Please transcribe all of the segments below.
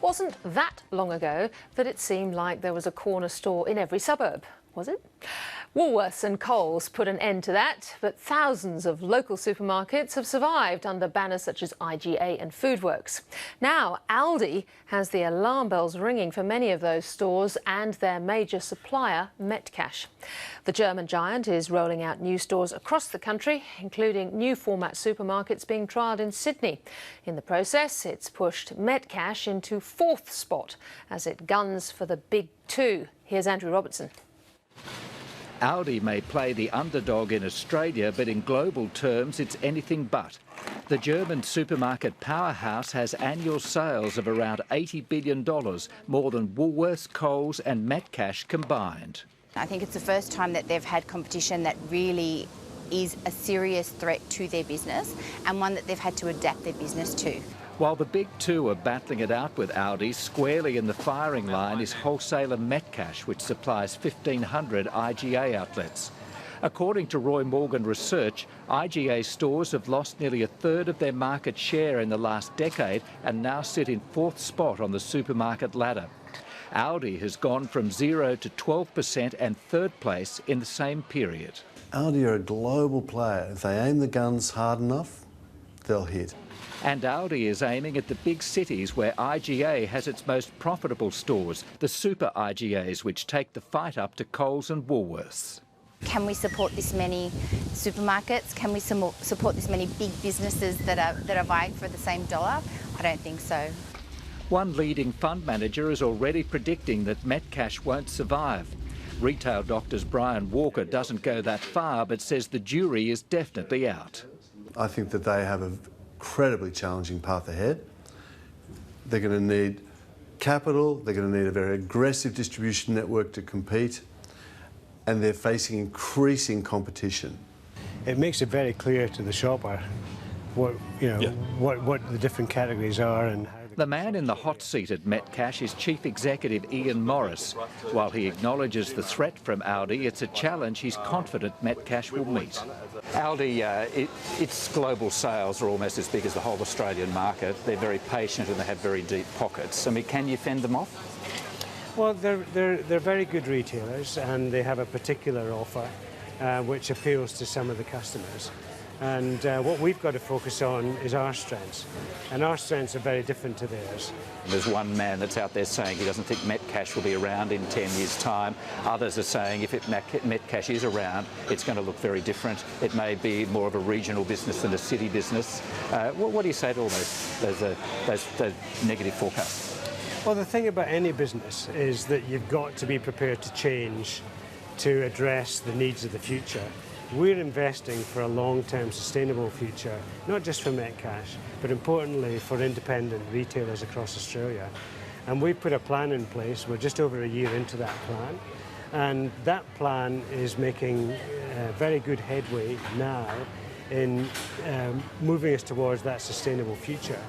Wasn't that long ago that it seemed like there was a corner store in every suburb, was it? Woolworths and Coles put an end to that, but thousands of local supermarkets have survived under banners such as IGA and Foodworks. Now, Aldi has the alarm bells ringing for many of those stores and their major supplier, Metcash. The German giant is rolling out new stores across the country, including new format supermarkets being trialled in Sydney. In the process, it's pushed Metcash into fourth spot as it guns for the big two. Here's Andrew Robertson. Aldi may play the underdog in Australia, but in global terms it's anything but. The German supermarket powerhouse has annual sales of around $80 billion, more than Woolworths, Coles and Metcash combined. I think it's the first time that they've had competition that really is a serious threat to their business and one that they've had to adapt their business to. While the big two are battling it out with Aldi, squarely in the firing line is wholesaler Metcash, which supplies 1,500 IGA outlets. According to Roy Morgan Research, IGA stores have lost nearly a third of their market share in the last decade and now sit in fourth spot on the supermarket ladder. Aldi has gone from 0 to 12% and third place in the same period. Aldi are a global player. If they aim the guns hard enough, they'll hit. And Aldi is aiming at the big cities where IGA has its most profitable stores, the super IGAs, which take the fight up to Coles and Woolworths. Can we support this many supermarkets? Can we support this many big businesses that are vying for the same dollar? I don't think so. One leading fund manager is already predicting that Metcash won't survive. Retail Doctor's Brian Walker doesn't go that far, but says the jury is definitely out. I think that they have an incredibly challenging path ahead. They're going to need capital, they're going to need a very aggressive distribution network to compete, and they're facing increasing competition. It makes it very clear to the shopper what the different categories are and how. The man in the hot seat at Metcash is Chief Executive Ian Morris. While he acknowledges the threat from Aldi, it's a challenge he's confident Metcash will meet. Aldi, its global sales are almost as big as the whole Australian market. They're very patient and they have very deep pockets. I mean, can you fend them off? Well, they're very good retailers and they have a particular offer which appeals to some of the customers. And what we've got to focus on is our strengths. And our strengths are very different to theirs. There's one man that's out there saying he doesn't think Metcash will be around in 10 years' time. Others are saying if Metcash is around, it's going to look very different. It may be more of a regional business than a city business. What do you say to all those negative forecasts? Well, the thing about any business is that you've got to be prepared to change to address the needs of the future. We're investing for a long-term sustainable future, not just for Metcash, but importantly for independent retailers across Australia. And we've put a plan in place. We're just over a year into that plan. And that plan is making very good headway now in moving us towards that sustainable future.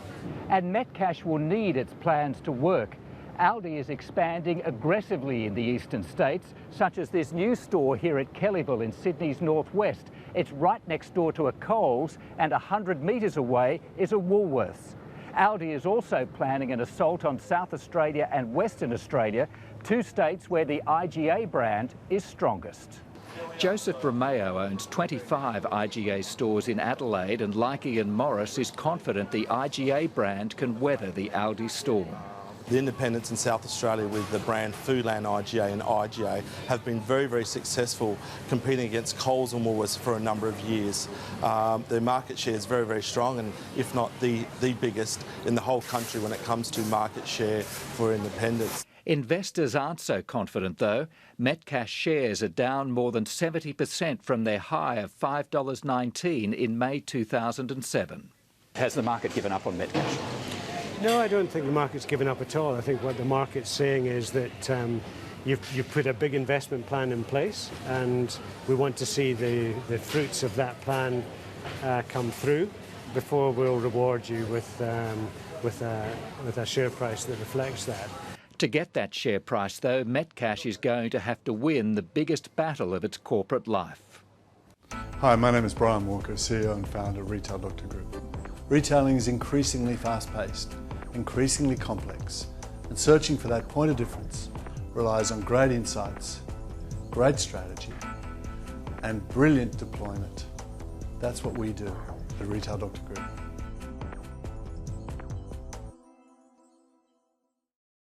And Metcash will need its plans to work. Aldi is expanding aggressively in the eastern states, such as this new store here at Kellyville in Sydney's northwest. It's right next door to a Coles and 100 metres away is a Woolworths. Aldi is also planning an assault on South Australia and Western Australia, two states where the IGA brand is strongest. Joseph Romeo owns 25 IGA stores in Adelaide and, like Ian Morris, is confident the IGA brand can weather the Aldi storm. The independents in South Australia with the brand Foodland IGA and IGA have been very, very successful competing against Coles and Woolworths for a number of years. Their market share is very, very strong and if not the biggest in the whole country when it comes to market share for independents. Investors aren't so confident though. Metcash shares are down more than 70% from their high of $5.19 in May 2007. Has the market given up on Metcash? No, I don't think the market's given up at all. I think what the market's saying is that you've put a big investment plan in place and we want to see the fruits of that plan come through before we'll reward you with a share price that reflects that. To get that share price, though, Metcash is going to have to win the biggest battle of its corporate life. Hi, my name is Brian Walker, CEO and founder of Retail Doctor Group. Retailing is increasingly fast-paced, increasingly complex, And searching for that point of difference relies on great insights, great strategy, and brilliant deployment. That's what we do at Retail Doctor Group.